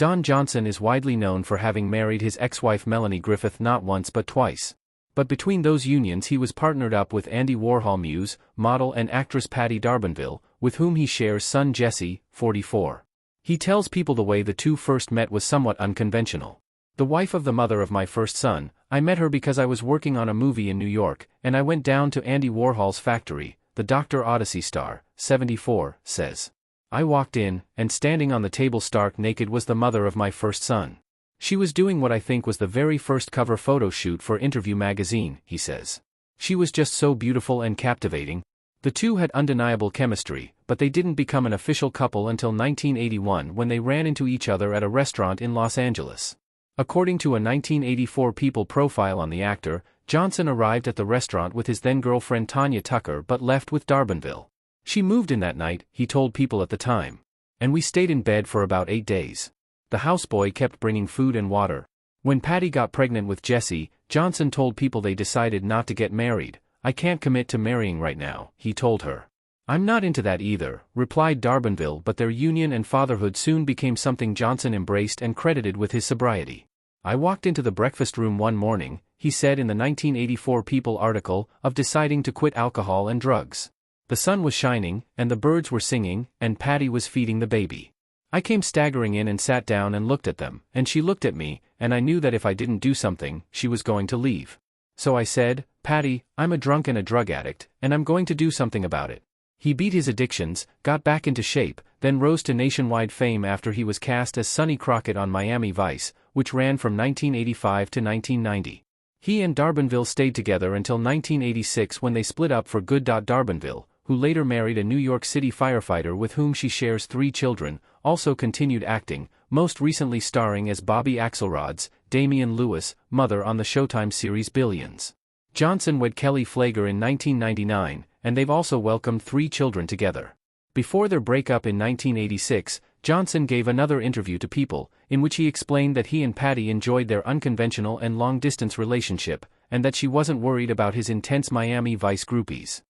Don Johnson is widely known for having married his ex-wife Melanie Griffith not once but twice. But between those unions he was partnered up with Andy Warhol muse, model and actress Patti Arbanville, with whom he shares son Jesse, 44. He tells people the way the two first met was somewhat unconventional. The wife of the mother of my first son, I met her because I was working on a movie in New York, and I went down to Andy Warhol's factory, the Dr. Odyssey star, 74, says. I walked in, and standing on the table stark naked was the mother of my first son. She was doing what I think was the very first cover photo shoot for Interview magazine, he says. She was just so beautiful and captivating. The two had undeniable chemistry, but they didn't become an official couple until 1981 when they ran into each other at a restaurant in Los Angeles. According to a 1984 People profile on the actor, Johnson arrived at the restaurant with his then-girlfriend Tanya Tucker but left with Arbanville. She moved in that night, he told People at the time. And we stayed in bed for about 8 days. The houseboy kept bringing food and water. When Patti got pregnant with Jesse, Johnson told People they decided not to get married. I can't commit to marrying right now, he told her. I'm not into that either, replied Arbanville, but their union and fatherhood soon became something Johnson embraced and credited with his sobriety. I walked into the breakfast room one morning, he said in the 1984 People article, of deciding to quit alcohol and drugs. The sun was shining, and the birds were singing, and Patti was feeding the baby. I came staggering in and sat down and looked at them, and she looked at me, and I knew that if I didn't do something, she was going to leave. So I said, Patti, I'm a drunk and a drug addict, and I'm going to do something about it. He beat his addictions, got back into shape, then rose to nationwide fame after he was cast as Sonny Crockett on Miami Vice, which ran from 1985 to 1990. He and Arbanville stayed together until 1986 when they split up for good. Arbanville, who later married a New York City firefighter with whom she shares 3 children, also continued acting, most recently starring as Bobby Axelrod's, Damian Lewis, mother on the Showtime series Billions. Johnson wed Kelly Flager in 1999, and they've also welcomed 3 children together. Before their breakup in 1986, Johnson gave another interview to People, in which he explained that he and Patti enjoyed their unconventional and long-distance relationship, and that she wasn't worried about his intense Miami Vice groupies.